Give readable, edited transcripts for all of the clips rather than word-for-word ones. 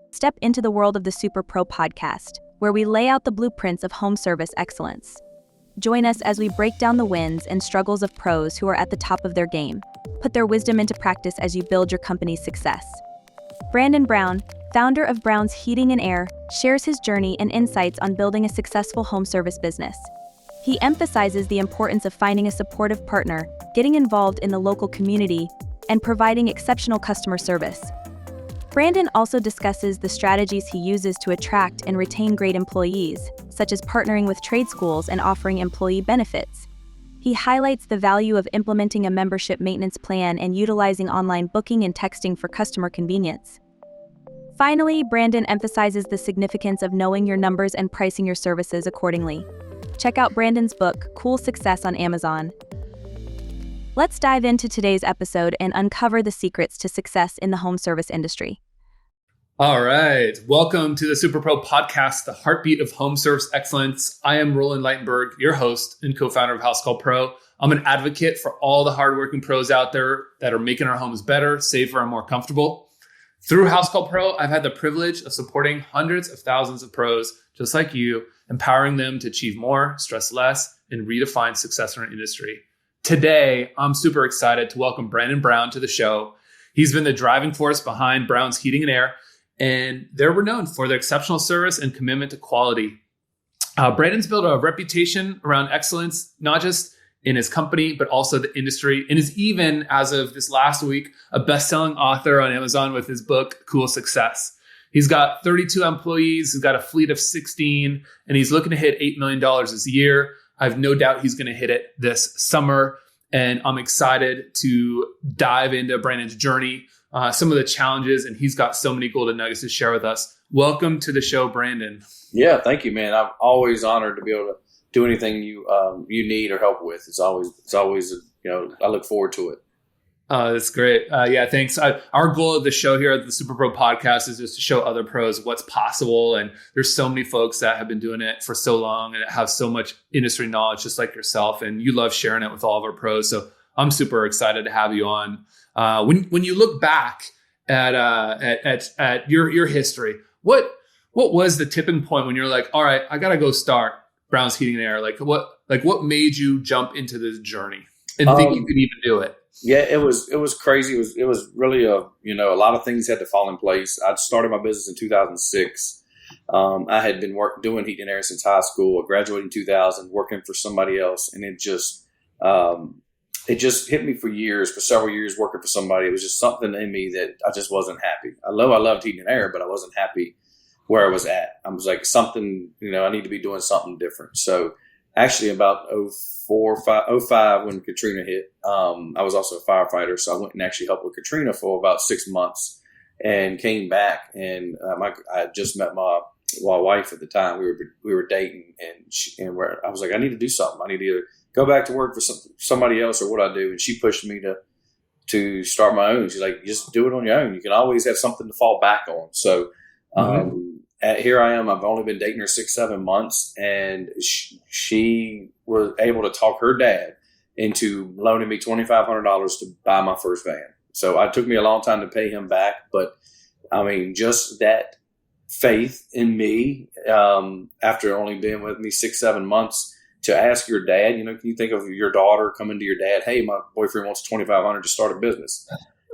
Step into the world of the Superpro podcast, where we lay out the blueprints of home service excellence. Join us as we break down the wins and struggles of pros who are at the top of their game. Put their wisdom into practice as you build your company's success. Brandon Brown, founder of Brown's Heating and Air, shares his journey and insights on building a successful home service business. He emphasizes the importance of finding a supportive partner, getting involved in the local community, and providing exceptional customer service. Brandon also discusses the strategies he uses to attract and retain great employees, such as partnering with trade schools and offering employee benefits. He highlights the value of implementing a membership maintenance plan and utilizing online booking and texting for customer convenience. Finally, Brandon emphasizes the significance of knowing your numbers and pricing your services accordingly. Check out Brandon's book, Cool Success, on Amazon. Let's dive into today's episode and uncover the secrets to success in the home service industry. All right. Welcome to the Superpro podcast, the heartbeat of home service excellence. I am Roland Leitenberg, your host and co-founder of Housecall Pro. I'm an advocate for all the hardworking pros out there that are making our homes better, safer, and more comfortable. Through Housecall Pro, I've had the privilege of supporting hundreds of thousands of pros just like you, empowering them to achieve more, stress less, and redefine success in our industry. Today, I'm super excited to welcome Brandon Brown to the show. He's been the driving force behind Brown's Heating and Air, and they're renowned for their exceptional service and commitment to quality. Brandon's built a reputation around excellence, not just in his company, but also the industry, and is even, as of this last week, a best-selling author on Amazon with his book, Cool Success. He's got 32 employees, he's got a fleet of 16, and he's looking to hit $8 million this year. I have no doubt he's going to hit it this summer, and I'm excited to dive into Brandon's journey, some of the challenges, and he's got so many golden nuggets to share with us. Welcome to the show, Brandon. Yeah, thank you, man. I'm always honored to be able to do anything you need or help with. It's always I look forward to it. That's great. Yeah, thanks. Our goal of the show here at the Superpro podcast is just to show other pros what's possible. And there's so many folks that have been doing it for so long and have so much industry knowledge, just like yourself. And you love sharing it with all of our pros. So I'm super excited to have you on. When you look back at your history, what was the tipping point when you're like, all right, I got to go start Brown's Heating and Air? What made you jump into this journey and think you could even do it? Yeah, it was crazy. It was really a lot of things had to fall in place. I started my business in 2006. I had been doing heat and air since high school. I graduated in 2000, working for somebody else, and it just hit me for several years working for somebody. It was just something in me that I just wasn't happy. I loved heating and air, but I wasn't happy where I was at. I was like, something, I need to be doing something different. So actually about 05 when Katrina hit, I was also a firefighter. So I went and actually helped with Katrina for about 6 months and came back. And I had just met my wife at the time. We were dating, and I was like, I need to do something. I need to either go back to work for somebody else or what I do. And she pushed me to start my own. She's like, just do it on your own. You can always have something to fall back on. So here I am. I've only been dating her 6-7 months, and she was able to talk her dad into loaning me $2,500 to buy my first van. So it took me a long time to pay him back, but I mean, just that faith in me, after only being with me 6-7 months, to ask your dad, can you think of your daughter coming to your dad, hey, my boyfriend wants $2,500 to start a business.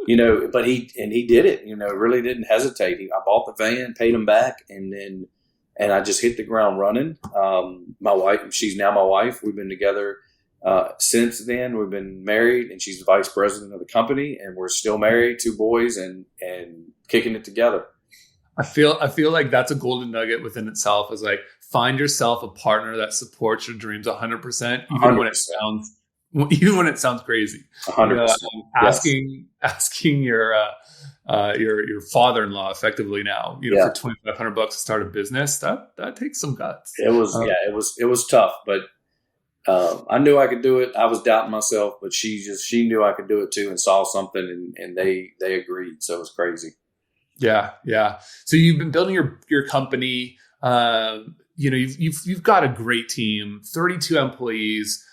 But he did it, really didn't hesitate. I bought the van, paid him back, and I just hit the ground running. My wife, she's now my wife. We've been together since then. We've been married, and she's the vice president of the company, and we're still married, 2 boys, and kicking it together. I feel like that's a golden nugget within itself, is like, find yourself a partner that supports your dreams 100%, even when it sounds crazy. 100%. Asking your father-in-law effectively now, for $2,500 to start a business, that takes some guts. It was tough, but I knew I could do it. I was doubting myself, but she knew I could do it too, and saw something, and they agreed. So it was crazy. Yeah. So you've been building your company. You've got a great team, 32 employees.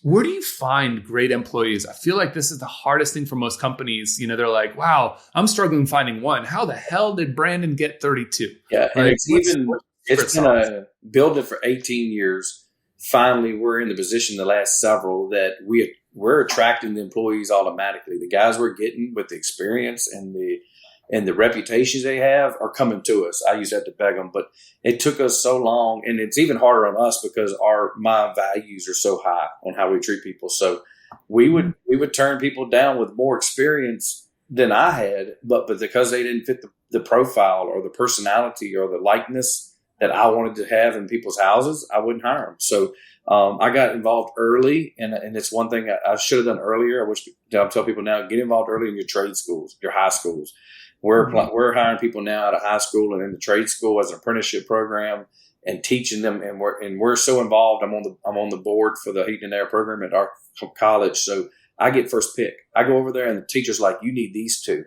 Where do you find great employees? I feel like this is the hardest thing for most companies. They're like, wow, I'm struggling finding one. How the hell did Brandon get 32? Yeah. And Like, it's been a building for 18 years. Finally, we're in the position the last several that we're attracting the employees automatically. The guys we're getting with the experience and the reputations they have are coming to us. I use that to beg them, but it took us so long, and it's even harder on us because my values are so high on how we treat people. So we would turn people down with more experience than I had, but because they didn't fit the profile or the personality or the likeness that I wanted to have in people's houses, I wouldn't hire them. So I got involved early, and it's one thing I should have done earlier. I tell people now, get involved early in your trade schools, your high schools. We're hiring people now out of high school and in the trade school as an apprenticeship program and teaching them. And we're so involved. I'm on the board for the heating and air program at our college. So I get first pick. I go over there and the teacher's like, you need these two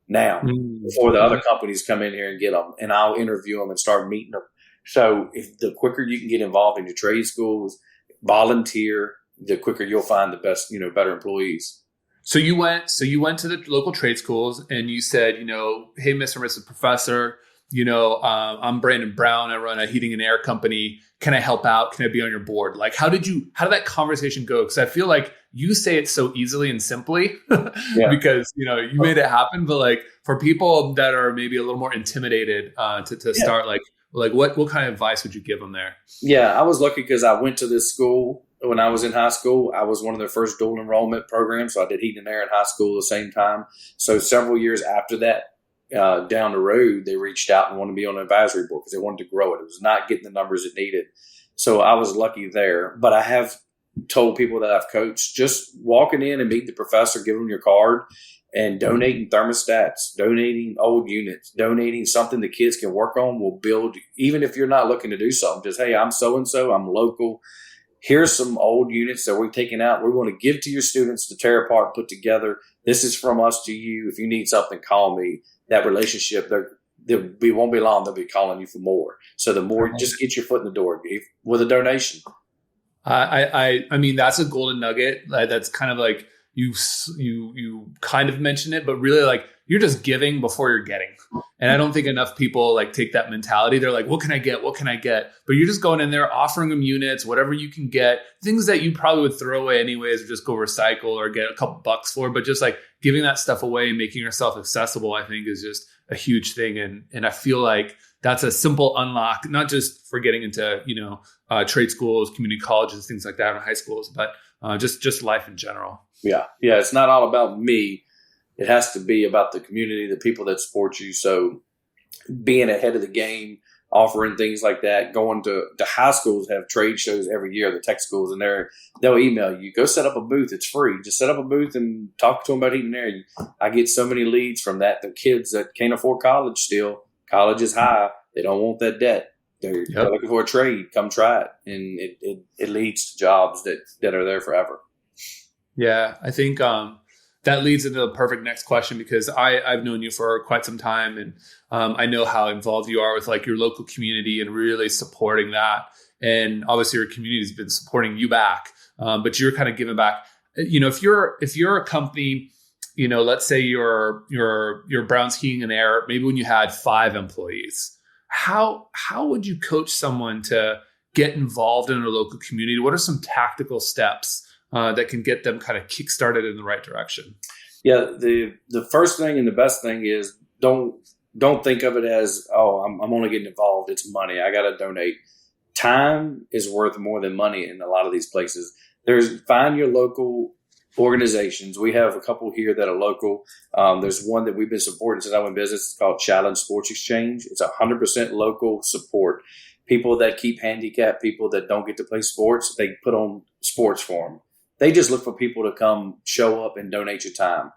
now before the other companies come in here and get them. And I'll interview them and start meeting them. So if the quicker you can get involved in your trade schools, volunteer, the quicker you'll find the best, better employees. So you went to the local trade schools and you said, hey, Mr. and Mrs. Professor, I'm Brandon Brown. I run a heating and air company. Can I help out? Can I be on your board? Like, how did that conversation go? Because I feel like you say it so easily and simply because, you made it happen. But like for people that are maybe a little more intimidated to start, like what kind of advice would you give them there? Yeah, I was lucky because I went to this school. When I was in high school, I was one of their first dual enrollment programs. So I did heating and air in high school at the same time. So several years after that, down the road, they reached out and wanted to be on an advisory board because they wanted to grow it. It was not getting the numbers it needed. So I was lucky there. But I have told people that I've coached, just walking in and meet the professor, give them your card, and donating thermostats, donating old units, donating something the kids can work on will build. Even if you're not looking to do something, just, hey, I'm so-and-so, I'm local. Here's some old units that we've taken out. We want to give to your students to tear apart, put together. This is from us to you. If you need something, call me. That relationship, we won't be long. They'll be calling you for more. So the more, just get your foot in the door with a donation. I mean, that's a golden nugget. That's kind of like you kind of mentioned it, but really like you're just giving before you're getting. And I don't think enough people like take that mentality. They're like, what can I get? What can I get? But you're just going in there, offering them units, whatever you can get, things that you probably would throw away anyways, or just go recycle or get a couple bucks for. But just like giving that stuff away and making yourself accessible, I think is just a huge thing. And I feel like that's a simple unlock, not just for getting into, trade schools, community colleges, things like that, or high schools, but just life in general. Yeah. It's not all about me. It has to be about the community, the people that support you. So being ahead of the game, offering things like that, going to high schools have trade shows every year, the tech schools, and they'll email you, go set up a booth. It's free. Just set up a booth and talk to them about heating and air. I get so many leads from that. The kids that can't afford college still, college is high. They don't want that debt. They're looking for a trade. Come try it. And it leads to jobs that are there forever. Yeah, I think that leads into the perfect next question, because I've known you for quite some time, and I know how involved you are with like your local community and really supporting that. And obviously your community has been supporting you back, but you're kind of giving back. If you're a company, let's say you're Brown's Heating and Air, maybe when you had 5 employees, how would you coach someone to get involved in a local community? What are some tactical steps that can get them kind of kickstarted in the right direction? Yeah, the first thing and the best thing is don't think of it as, I'm only getting involved. It's money. I got to donate. Time is worth more than money in a lot of these places. Find your local organizations. We have a couple here that are local. There's one that we've been supporting since I went in business. It's called Challenge Sports Exchange. It's 100% local support. People that keep handicapped, people that don't get to play sports, they put on sports for them. They just look for people to come show up and donate your time.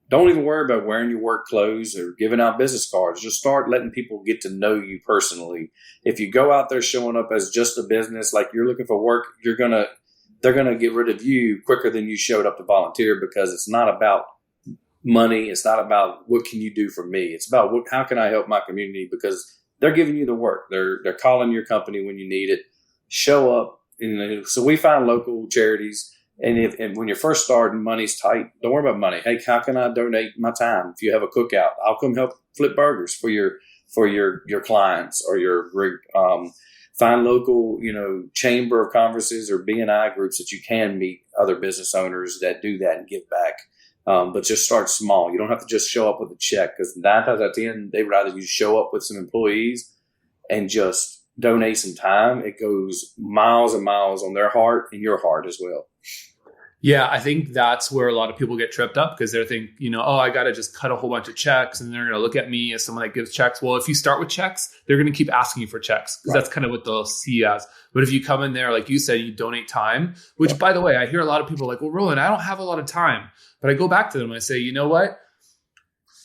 Don't even worry about wearing your work clothes or giving out business cards. Just start letting people get to know you personally. If you go out there showing up as just a business, like you're looking for work, they're going to get rid of you quicker than you showed up to volunteer, because it's not about money. It's not about what can you do for me. It's about how can I help my community, because they're giving you the work. They're calling your company when you need it. Show up. So we find local charities And when you're first starting, money's tight. Don't worry about money. Hey, how can I donate my time? If you have a cookout, I'll come help flip burgers for your clients or your group. Find local, chamber of conferences or BNI groups that you can meet other business owners that do that and give back. But just start small. You don't have to just show up with a check, because 9 times out of 10, they'd rather you show up with some employees and just donate some time. It goes miles and miles on their heart and your heart as well. Yeah, I think that's where a lot of people get tripped up, because they think, I got to just cut a whole bunch of checks and they're going to look at me as someone that gives checks. Well, if you start with checks, they're going to keep asking you for checks, because that's kind of what they'll see as. But if you come in there, like you said, you donate time, which by the way, I hear a lot of people like, well, Roland, I don't have a lot of time. But I go back to them and I say, you know what?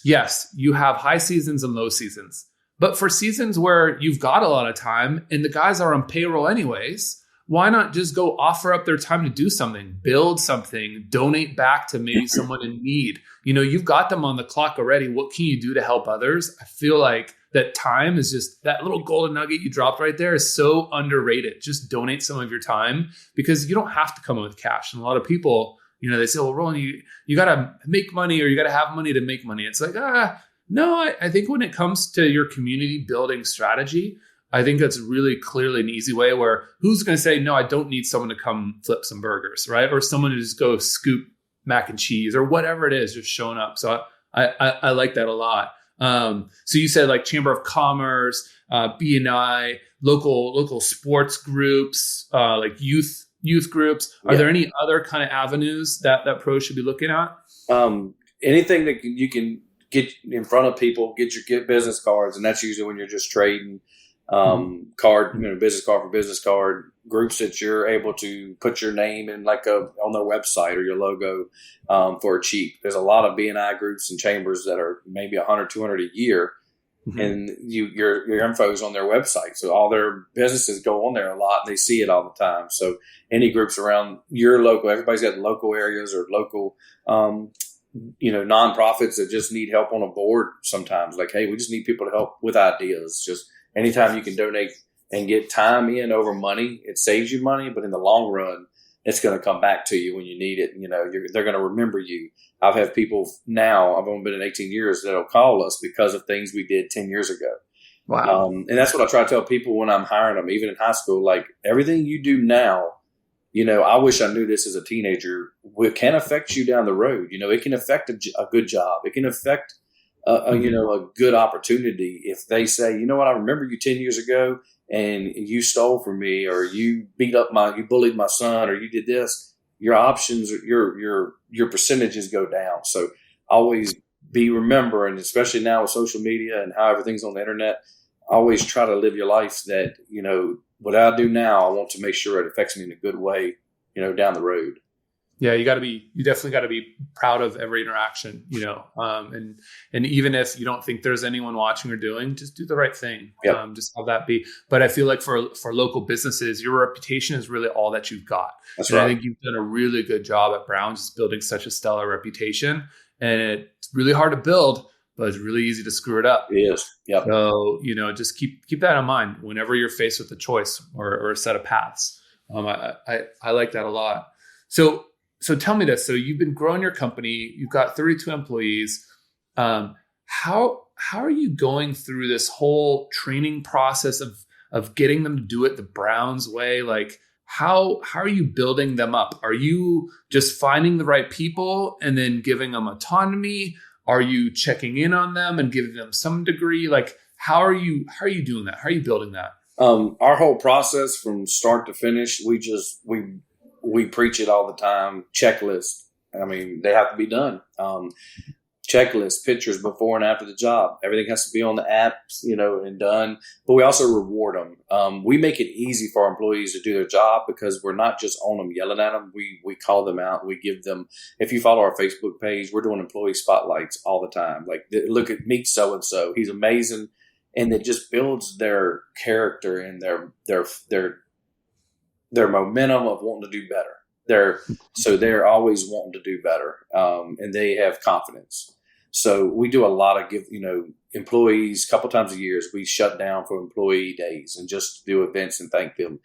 Yes, you have high seasons and low seasons. But for seasons where you've got a lot of time and the guys are on payroll anyways, why not just go offer up their time to do something, build something, donate back to maybe someone in need? You've got them on the clock already. What can you do to help others? I feel like that time is just that little golden nugget you dropped right there is so underrated. Just donate some of your time, because you don't have to come in with cash. And a lot of people, they say, well, Roland, you got to make money, or you got to have money to make money. It's like, no, I think when it comes to your community building strategy, I think that's really clearly an easy way where who's going to say, no, I don't need someone to come flip some burgers, right? Or someone to just go scoop mac and cheese or whatever it is, just showing up. So I like that a lot. So you said like Chamber of Commerce, BNI, local sports groups, like youth groups. Are there any other kind of avenues that pros should be looking at? Anything that you can get in front of people, get business cards. And that's usually when you're just trading business card for business card, groups that you're able to put your name in on their website or your logo for cheap. There's a lot of BNI groups and chambers that are maybe 100, 200 a year. Mm-hmm. And your info is on their website. So all their businesses go on there a lot. They see it all the time. So any groups around your local, everybody's got local areas or local, nonprofits that just need help on a board sometimes. Like, hey, we just need people to help with ideas. Just anytime you can donate and get time in over money, it saves you money, but in the long run, it's going to come back to you when you need it. They're going to remember you. I've had people now, I've only been in 18 years, that'll call us because of things we did 10 years ago. Wow. And that's what I try to tell people when I'm hiring them, even in high school, like everything you do now, I wish I knew this as a teenager, it can affect you down the road. It can affect a good job. It can affect a good opportunity. If they say, you know what, I remember you 10 years ago and you stole from me, or you you bullied my son, or you did this, your options, your percentages go down. So always remember, and especially now with social media and how everything's on the internet, always try to live your life that, what I do now, I want to make sure it affects me in a good way, down the road. Yeah, you definitely got to be proud of every interaction, and even if you don't think there's anyone watching or doing, just do the right thing. Yep. Just have that be. But I feel like for local businesses, your reputation is really all that you've got. That's right. I think you've done a really good job at Brown, just building such a stellar reputation, and it's really hard to build, but it's really easy to screw it up. It is. Yep. So, just keep that in mind whenever you're faced with a choice or a set of paths. I like that a lot. So tell me this. So you've been growing your company. You've got 32 employees. How are you going through this whole training process of getting them to do it the Browns way? Like, how are you building them up? Are you just finding the right people and then giving them autonomy? Are you checking in on them and giving them some degree? Like, how are you doing that? How are you building that? Our whole process from start to finish, we preach it all the time. Checklist. I mean, they have to be done. Checklist, pictures before and after the job. Everything has to be on the apps, and done. But we also reward them. We make it easy for our employees to do their job because we're not just on them, yelling at them. We call them out. We give them, if you follow our Facebook page, we're doing employee spotlights all the time. Like, look at meet so-and-so. He's amazing. And it just builds their character and their momentum of wanting to do better. They're always wanting to do better, and they have confidence. So we do a lot of employees a couple times a year. We shut down for employee days and just do events and thank them.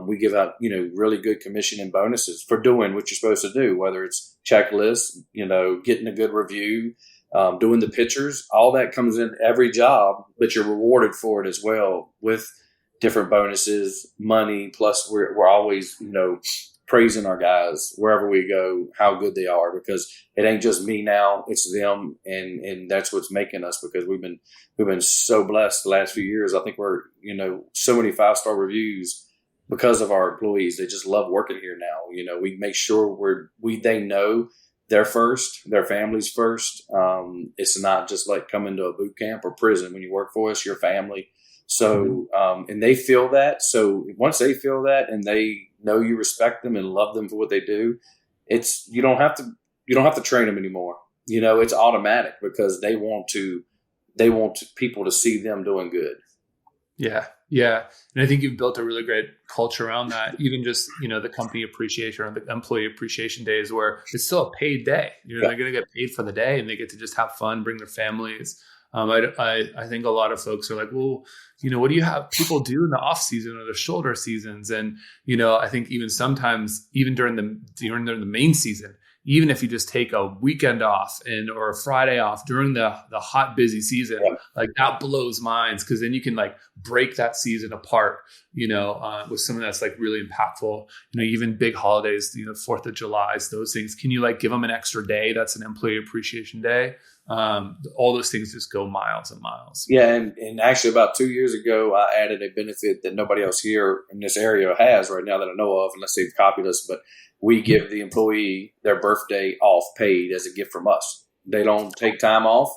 We give out, really good commission and bonuses for doing what you're supposed to do, whether it's checklists, getting a good review, doing the pictures, all that comes in every job, but you're rewarded for it as well with different bonuses, money. Plus we're always, praising our guys wherever we go, how good they are, because it ain't just me now, it's them. And that's what's making us, because we've been so blessed the last few years. I think we're, so many 5-star reviews because of our employees. They just love working here now. We make sure they know they're first, their family's first. It's not just like coming to a boot camp or prison. When you work for us, you're family. So, and they feel that. So once they feel that and they know you respect them and love them for what they do, you don't have to train them anymore. It's automatic, because they want people to see them doing good. Yeah. Yeah. And I think you've built a really great culture around that. Even just, the company appreciation or the employee appreciation days, where it's still a paid day. They're going to get paid for the day, and they get to just have fun, bring their families. I think a lot of folks are like, well, what do you have people do in the off season or the shoulder seasons? And, I think even sometimes, even during the main season, even if you just take a weekend off or a Friday off during the hot, busy season, like that blows minds, because then you can like break that season apart, with something that's like really impactful. Even big holidays, 4th of July, those things. Can you like give them an extra day? That's an employee appreciation day. All those things just go miles and miles. Yeah. And actually about 2 years ago, I added a benefit that nobody else here in this area has right now that I know of, unless they've copied us, but we give the employee their birthday off paid as a gift from us. They don't take time off.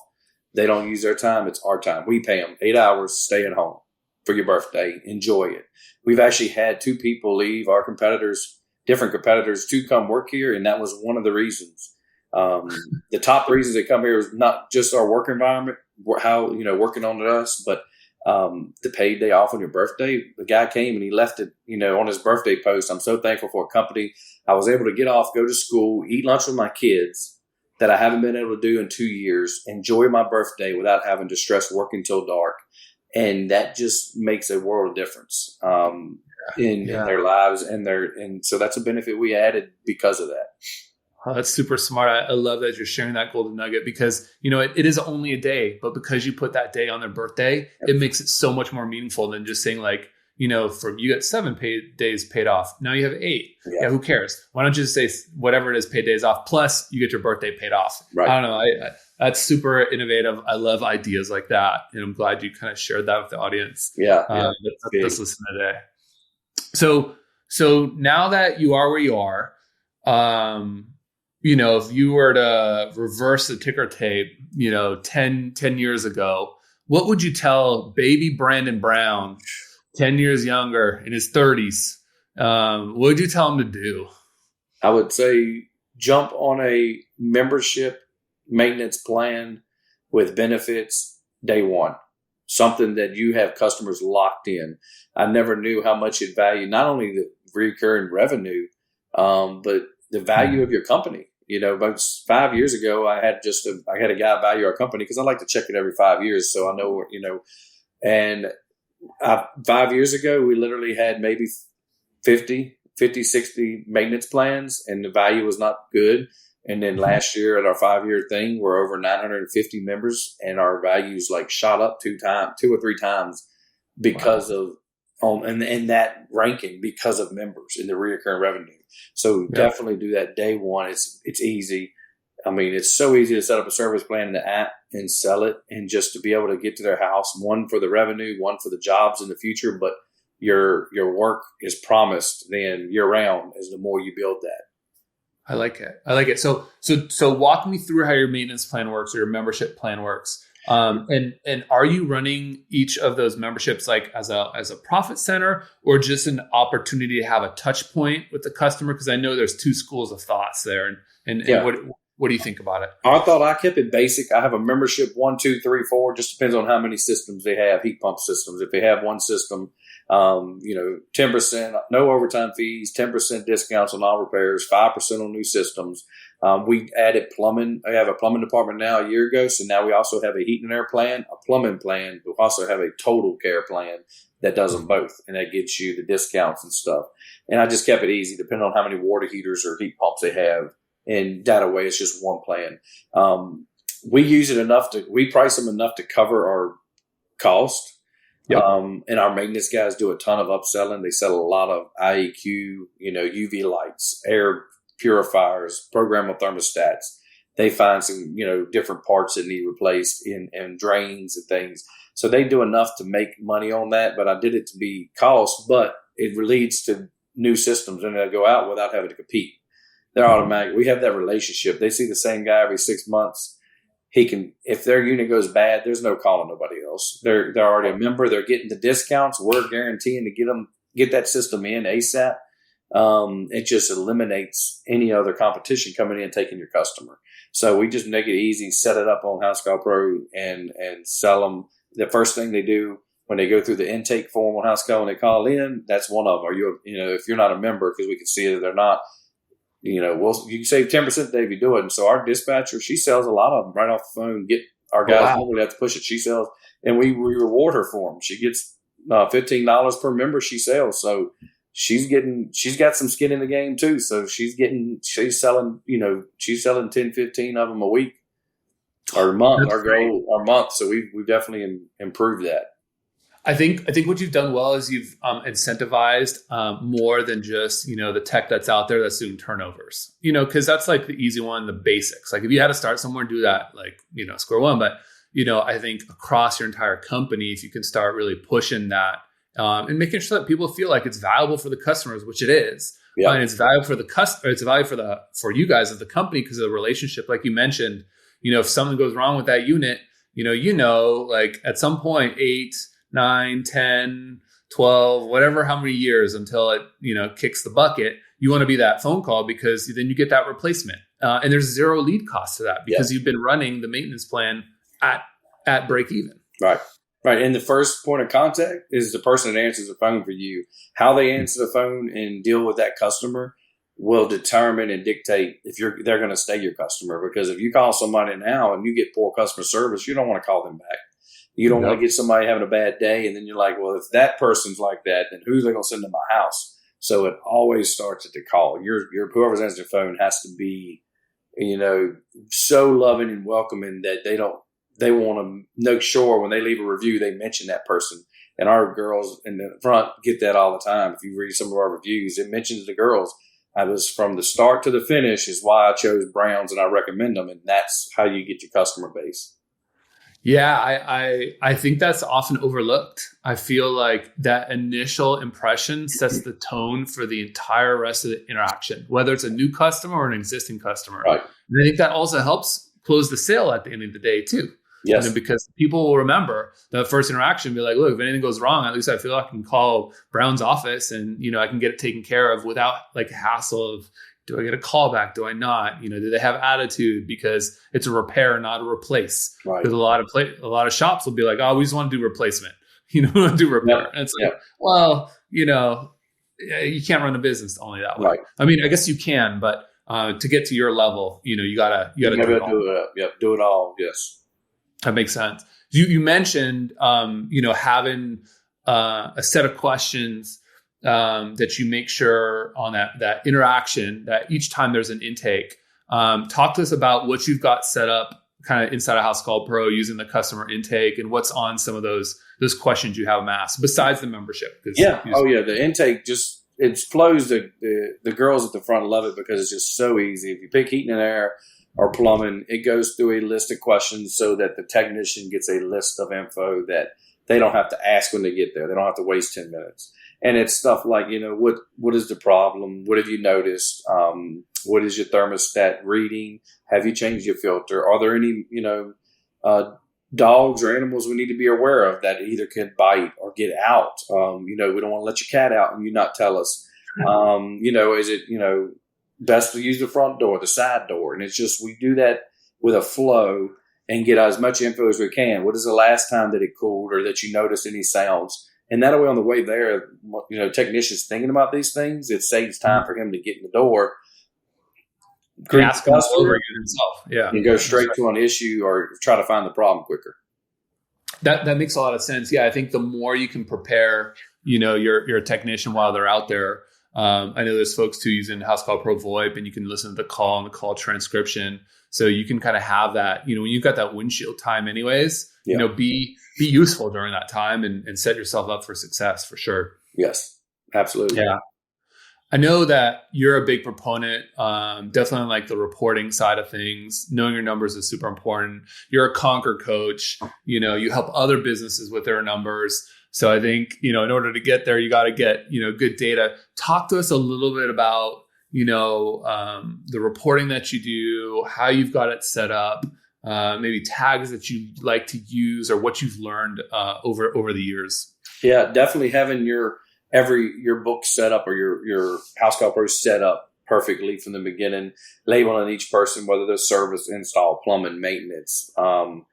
They don't use their time. It's our time. We pay them 8 hours, stay at home for your birthday. Enjoy it. We've actually had 2 people leave, our competitors, different competitors, to come work here. And that was one of the reasons. The top reasons they come here is not just our work environment, how, working on us, but the paid day off on your birthday. The guy came and he left it, on his birthday post. I'm so thankful for a company. I was able to get off, go to school, eat lunch with my kids that I haven't been able to do in 2 years, enjoy my birthday without having to stress working till dark. And that just makes a world of difference, in their lives and so that's a benefit we added because of that. Oh, that's super smart. I love that you're sharing that golden nugget, because, it is only a day, but because you put that day on their birthday, it makes it so much more meaningful than just saying like, from you get 7 days paid off. Now you have 8. Yeah. Who cares? Why don't you just say whatever it is, paid days off, plus you get your birthday paid off. Right. I don't know. That's super innovative. I love ideas like that. And I'm glad you kind of shared that with the audience. Let's listen today. So now that you are where you are, if you were to reverse the ticker tape, 10 years ago, what would you tell baby Brandon Brown, 10 years younger, in his 30s? What would you tell him to do? I would say jump on a membership maintenance plan with benefits day one, something that you have customers locked in. I never knew how much it valued not only the recurring revenue, but the value of your company. About 5 years ago, I had a guy value our company because I like to check it every 5 years. So I know, and 5 years ago, we literally had maybe 50, 60 maintenance plans, and the value was not good. And then last year at our 5-year thing, we're over 950 members, and our values like shot up 2 or 3 times because of and that ranking because of members in the recurring revenue. So definitely do that day one. It's easy. I mean, it's so easy to set up a service plan in the app and sell it, and just to be able to get to their house, one for the revenue, one for the jobs in the future. But your work is promised then year round as the more you build that. I like it. So walk me through how your maintenance plan works or your membership plan works. And are you running each of those memberships like as a profit center, or just an opportunity to have a touch point with the customer? Because I know there's 2 schools of thoughts there, and What do you think about it? I thought I kept it basic. I have a membership 1, 2, 3, 4. Just depends on how many systems they have, heat pump systems. If they have one system, 10%, no overtime fees, 10% discounts on all repairs, 5% on new systems. We added plumbing. I have a plumbing department now a year ago. So now we also have a heat and air plan, a plumbing plan. We also have a total care plan that does them both. And that gets you the discounts and stuff. And I just kept it easy, depending on how many water heaters or heat pumps they have. And that way, it's just one plan. We use it we price them enough to cover our cost. Yep. And our maintenance guys do a ton of upselling. They sell a lot of IEQ, UV lights, air purifiers, programmable thermostats. They find some, different parts that need replaced and drains and things. So they do enough to make money on that. But I did it to be cost, but it leads to new systems and they'll go out without having to compete. They're automatic. We have that relationship. They see the same guy every 6 months. If their unit goes bad, there's no calling nobody else. They're already a member. They're getting the discounts. We're guaranteeing to get that system in ASAP. It just eliminates any other competition coming in and taking your customer. So we just make it easy, set it up on Housecall Pro and sell them. The first thing they do when they go through the intake form on Housecall and they call in, that's one of them. Are you, if you're not a member, because we can see that they're not, you can save 10% today if you do it. And so our dispatcher, she sells a lot of them right off the phone. Get our guys, we have to push it. She sells, and we reward her for them. She gets $15 per member she sells. So she's got some skin in the game too. So she's selling 10, 15 of them a week or a month. That's our month. So we've definitely improved that. I think what you've done well is you've incentivized more than just, the tech that's out there that's doing turnovers, because that's like the easy one, the basics. Like if you had to start somewhere and do that, like, square one. But, I think across your entire company, if you can start really pushing that and making sure that people feel like it's valuable for the customers, which it is. Yeah. And it's valuable for the customer. It's valuable for you guys as the company because of the relationship. Like you mentioned, if something goes wrong with that unit, like at some point, 8, 9, 10, 12, whatever, how many years until it, kicks the bucket, you want to be that phone call because then you get that replacement. And there's zero lead cost to that because you've been running the maintenance plan at break even. Right. Right. And the first point of contact is the person that answers the phone for you. How they answer the phone and deal with that customer will determine and dictate if they're going to stay your customer. Because if you call somebody now and you get poor customer service, you don't want to call them back. You don't want to get somebody having a bad day. And then you're like, well, if that person's like that, then who's they going to send to my house? So it always starts at the call. Your whoever's answering the phone has to be, so loving and welcoming that they want to make sure when they leave a review, they mention that person. And our girls in the front get that all the time. If you read some of our reviews, it mentions the girls. I was from the start to the finish is why I chose Browns and I recommend them. And that's how you get your customer base. Yeah, I think that's often overlooked. I feel like that initial impression sets the tone for the entire rest of the interaction, whether it's a new customer or an existing customer. Right. And I think that also helps close the sale at the end of the day too. Yes. Because people will remember the first interaction and be like, look, if anything goes wrong, at least I feel like I can call Brown's office and, I can get it taken care of without like a hassle of, do I get a call back? Do I not? Do they have attitude because it's a repair, not a replace? Right. Because a lot of shops will be like, oh, we just want to do replacement. We want to do repair. Yep. And it's like, well, you can't run a business only that way. Right. I mean, I guess you can, but to get to your level, you gotta do it all. Do it all. Yes. That makes sense. You mentioned, having a set of questions that you make sure on that interaction that each time there's an intake. Talk to us about what you've got set up kind of inside of Housecall Pro using the customer intake and what's on some of those questions you have amassed besides the membership. The intake it flows. The girls at the front love it because it's just so easy. If you pick heating and air or plumbing, it goes through a list of questions so that the technician gets a list of info that they don't have to ask when they get there. They don't have to waste 10 minutes. And it's stuff like, what is the problem? What have you noticed? What is your thermostat reading? Have you changed your filter? Are there any, dogs or animals we need to be aware of that either can bite or get out? We don't want to let your cat out and you not tell us. Is it, best to use the front door, the side door. And it's just, we do that with a flow and get as much info as we can. What is the last time that it cooled or that you noticed any sounds? And that way on the way there, technicians thinking about these things, it saves time for him to get in the door. Ask him over again himself. Yeah. And go straight to an issue or try to find the problem quicker. That makes a lot of sense. Yeah. I think the more you can prepare, your technician while they're out there. I know there's folks too using Housecall Pro VoIP, and you can listen to the call and the call transcription. So you can kind of have that, when you've got that windshield time anyways, be useful during that time and set yourself up for success for sure. Yes, absolutely. Yeah. I know that you're a big proponent, definitely like the reporting side of things. Knowing your numbers is super important. You're a Conquer coach. You help other businesses with their numbers. So I think, in order to get there, you got to get, good data. Talk to us a little bit about, the reporting that you do, how you've got it set up, maybe tags that you like to use or what you've learned over the years. Yeah, definitely having your book set up or your Housecall Pro set up perfectly from the beginning, labeling each person, whether they're service, install, plumbing, maintenance, and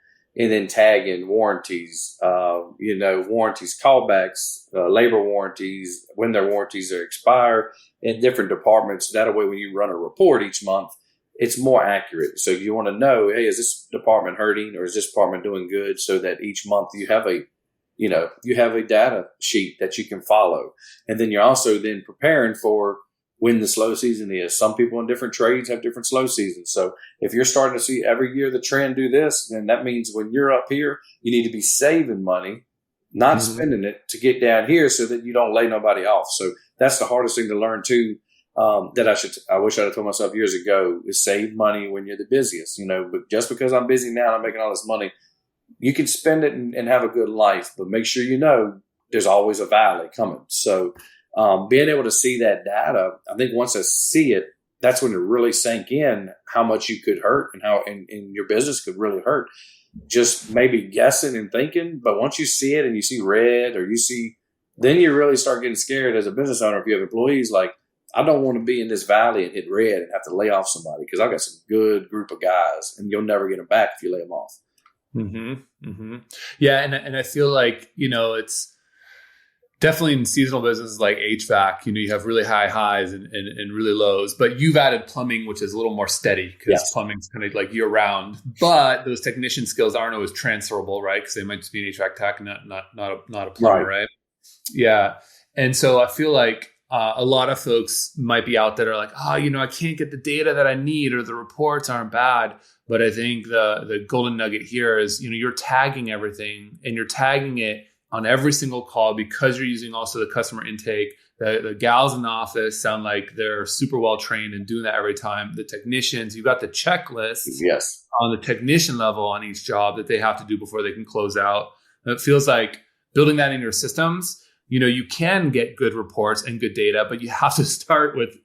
then tagging warranties, warranties, callbacks, labor warranties, when their warranties are expire in different departments. That way, when you run a report each month, it's more accurate. So you want to know, hey, is this department hurting or is this department doing good? So that each month you have a data sheet that you can follow. And then you're also then preparing for when the slow season is. Some people in different trades have different slow seasons. So if you're starting to see every year the trend do this, then that means when you're up here, you need to be saving money, not spending it to get down here so that you don't lay nobody off. So that's the hardest thing to learn too. That I wish I'd have told myself years ago, is save money when you're the busiest, but just because I'm busy now and I'm making all this money, you can spend it and have a good life, but make sure there's always a valley coming. So being able to see that data, I think once I see it, that's when it really sank in how much you could hurt and how and your business could really hurt. Just maybe guessing and thinking, but once you see it and you see red or then you really start getting scared as a business owner. If you have employees, like, I don't want to be in this valley and hit red and have to lay off somebody because I've got some good group of guys and you'll never get them back if you lay them off. Mm-hmm. Mm-hmm. Yeah. And I feel like, it's definitely in seasonal businesses like HVAC, you have really high highs and really lows, but you've added plumbing, which is a little more steady because plumbing's kind of like year round, but those technician skills aren't always transferable, right? Because they might just be an HVAC tech and not a plumber, right? Yeah. And so I feel like a lot of folks might be out there like, I can't get the data that I need or the reports aren't bad. But I think the golden nugget here is, you're tagging everything and you're tagging it on every single call because you're using also the customer intake. The gals in the office sound like they're super well trained and doing that every time. The technicians, you've got the checklist on the technician level on each job that they have to do before they can close out. And it feels like building that in your systems, you can get good reports and good data, but you have to start with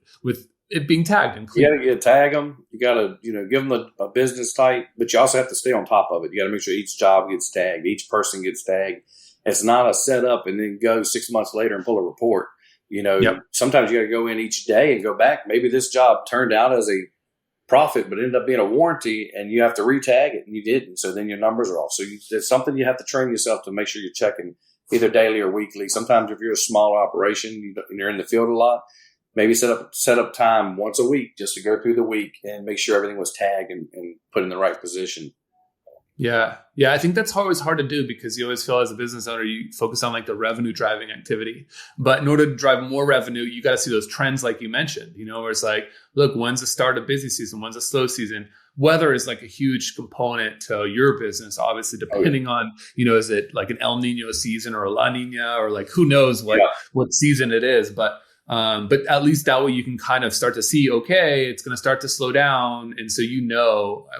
it being tagged and clear. You got to tag them. You got to, give them a business type, but you also have to stay on top of it. You got to make sure each job gets tagged. Each person gets tagged. It's not a setup and then go 6 months later and pull a report. Sometimes you got to go in each day and go back. Maybe this job turned out as a profit, but ended up being a warranty and you have to retag it and you didn't. So then your numbers are off. So it's something you have to train yourself to make sure you're checking either daily or weekly. Sometimes if you're a smaller operation and you're in the field a lot, maybe set up time once a week just to go through the week and make sure everything was tagged and put in the right position. Yeah. Yeah. I think that's always hard to do because you always feel as a business owner, you focus on like the revenue driving activity. But in order to drive more revenue, you got to see those trends like you mentioned, where it's like, look, when's the start of busy season? When's the slow season? Weather is like a huge component to your business, obviously, depending on, is it like an El Nino season or a La Nina or like who knows what season it is. But at least that way you can kind of start to see, okay, it's going to start to slow down. And so,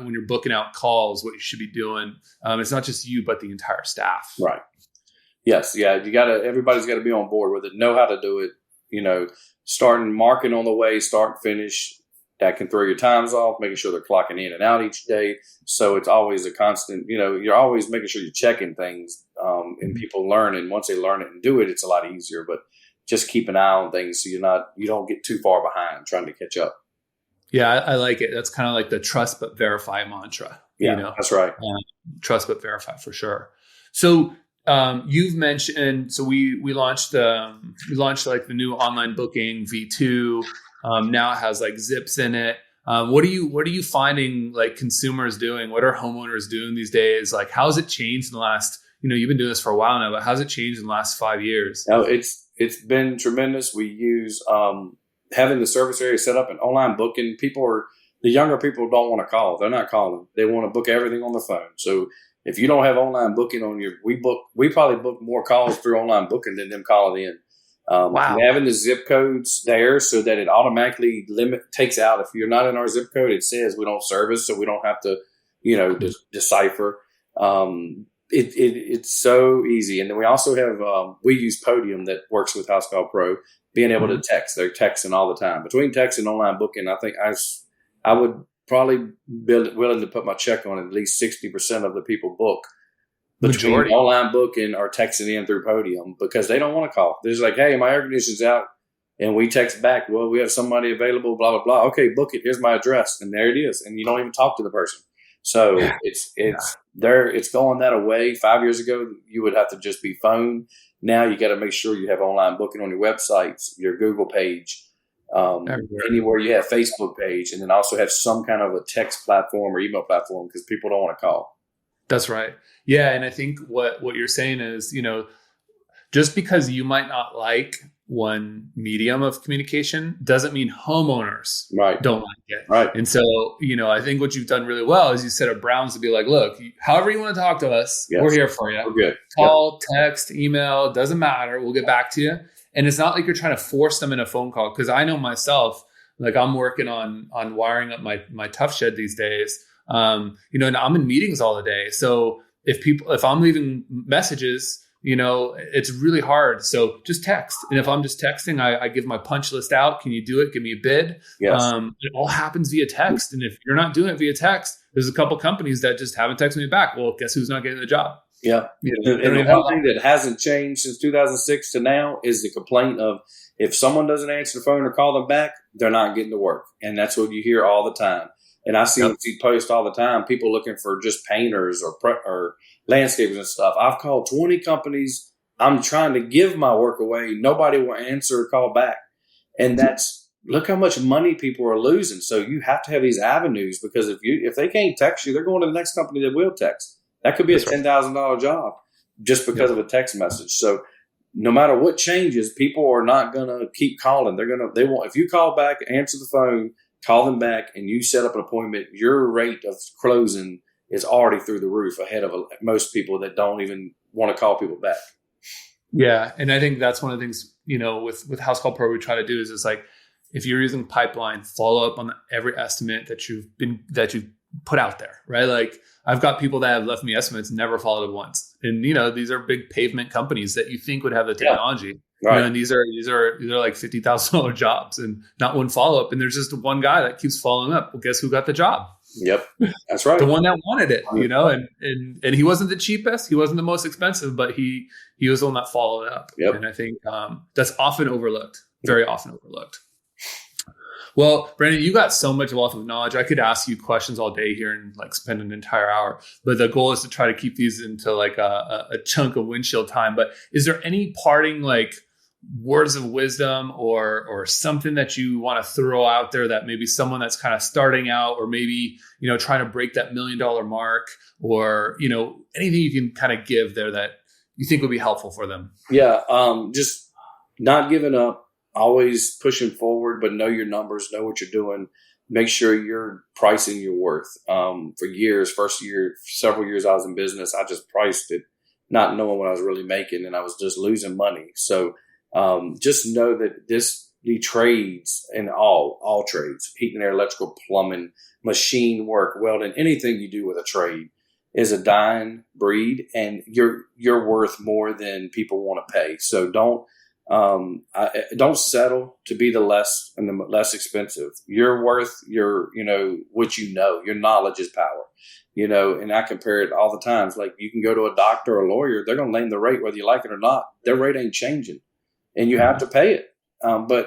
when you're booking out calls, what you should be doing. It's not just you, but the entire staff. Right. Yes. Yeah. Everybody's got to be on board with it, know how to do it, starting marking on the way, start and finish. That can throw your times off, making sure they're clocking in and out each day. So it's always a constant, you're always making sure you're checking things and people learn. And once they learn it and do it, it's a lot easier. But just keep an eye on things so you don't get too far behind trying to catch up. Yeah, I like it. That's kind of like the trust but verify mantra. Yeah, that's right. Trust but verify for sure. So you've mentioned, so we launched like the new online booking V2. Now it has like zips in it. What are you finding like consumers doing? What are homeowners doing these days? Like, how's it changed in the last? You've been doing this for a while now, but how's it changed in the last 5 years? No, it's been tremendous. We use having the service area set up and online booking. The younger people don't want to call. They're not calling. They want to book everything on the phone. So if you don't have online booking we probably book more calls through online booking than them calling in. Wow. Having the zip codes there so that it automatically takes out. If you're not in our zip code, it says we don't service, so we don't have to, decipher. It's so easy. And then we also have, we use Podium that works with Housecall Pro, being able to text. They're texting all the time. Between text and online booking, I think I would probably be willing to put my check on at least 60% of the people book. Between Majority. Online booking or texting in through Podium because they don't want to call. They're just like, hey, my air conditioner's out. And we text back, well, we have somebody available, blah, blah, blah. Okay, book it. Here's my address. And there it is. And you don't even talk to the person. So it's going that away. 5 years ago, you would have to just be phone. Now you got to make sure you have online booking on your websites, your Google page, anywhere you have Facebook page, and then also have some kind of a text platform or email platform because people don't want to call. That's right. Yeah. And I think what you're saying is, just because you might not like one medium of communication doesn't mean homeowners don't like it. Right. And so, I think what you've done really well is you set up Browns to be like, look, however you want to talk to us, we're here for you. We're good. Call, text, email, doesn't matter. We'll get back to you. And it's not like you're trying to force them in a phone call. Cause I know myself, like I'm working on wiring up my tough shed these days. And I'm in meetings all the day. So if I'm leaving messages, it's really hard. So just text. And if I'm just texting, I give my punch list out. Can you do it? Give me a bid. Yes. It all happens via text. And if you're not doing it via text, there's a couple companies that just haven't texted me back. Well, guess who's not getting the job? Yeah. And the one thing that hasn't changed since 2006 to now is the complaint of if someone doesn't answer the phone or call them back, they're not getting to work. And that's what you hear all the time. And I see posts all the time, people looking for just painters or landscapers and stuff. I've called 20 companies. I'm trying to give my work away. Nobody will answer or call back. And look how much money people are losing. So you have to have these avenues because if they can't text you, they're going to the next company that will text. That could be a $10,000 job just because of a text message. So no matter what changes, people are not going to keep calling. If you call back, answer the phone, call them back, and you set up an appointment, your rate of closing is already through the roof ahead of most people that don't even want to call people back. Yeah. And I think that's one of the things, with Housecall Pro we try to do is it's like, if you're using Pipeline, follow up on every estimate that you've put out there, right? Like I've got people that have left me estimates, never followed it once. And, these are big pavement companies that you think would have the technology. Yeah. Right. And these are like $50,000 jobs and not one follow-up. And there's just one guy that keeps following up. Well, guess who got the job? Yep. That's right. The one that wanted it, and he wasn't the cheapest. He wasn't the most expensive, but he was the one that followed up. Yep. And I think that's often overlooked, very often overlooked. Well, Brandon, you got so much wealth of knowledge. I could ask you questions all day here and like spend an entire hour, but the goal is to try to keep these into like a chunk of windshield time. But is there any parting like words of wisdom or something that you want to throw out there that maybe someone that's kind of starting out or maybe, trying to break that $1 million mark or, anything you can kind of give there that you think would be helpful for them? Yeah. Just not giving up. Always pushing forward, but know your numbers, know what you're doing. Make sure you're pricing your worth. For years, several years I was in business, I just priced it, not knowing what I was really making, and I was just losing money. So just know that the trades and all trades, heating, air, electrical, plumbing, machine work, welding, anything you do with a trade is a dying breed, and you're worth more than people want to pay. So don't settle to be the less expensive. You're worth what your knowledge is power, and I compare it all the times. Like you can go to a doctor or a lawyer, they're going to name the rate, whether you like it or not. Their rate ain't changing and you have to pay it. But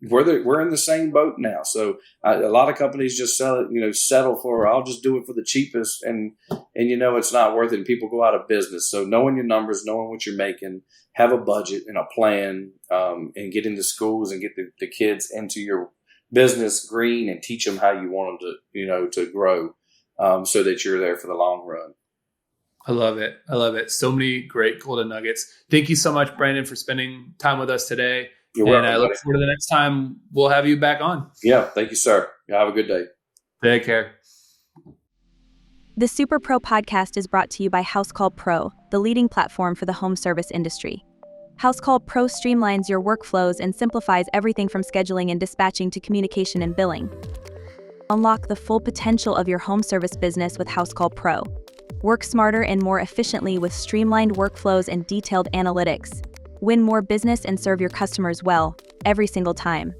we're in the same boat now. So a lot of companies just settle for, I'll just do it for the cheapest, and it's not worth it, and people go out of business. So knowing your numbers, knowing what you're making, have a budget and a plan, and get into schools and get the kids into your business green and teach them how you want them to grow, so that you're there for the long run. I love it. I love it. So many great golden nuggets. Thank you so much, Brandon, for spending time with us today. You're welcome, I look forward to the next time we'll have you back on. Yeah. Thank you, sir. Have a good day. Take care. The Superpro podcast is brought to you by Housecall Pro, the leading platform for the home service industry. Housecall Pro streamlines your workflows and simplifies everything from scheduling and dispatching to communication and billing. Unlock the full potential of your home service business with Housecall Pro. Work smarter and more efficiently with streamlined workflows and detailed analytics. Win more business and serve your customers well, every single time.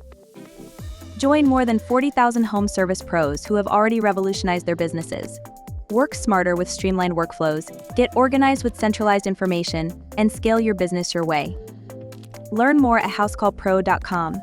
Join more than 40,000 home service pros who have already revolutionized their businesses. Work smarter with streamlined workflows, get organized with centralized information, and scale your business your way. Learn more at housecallpro.com.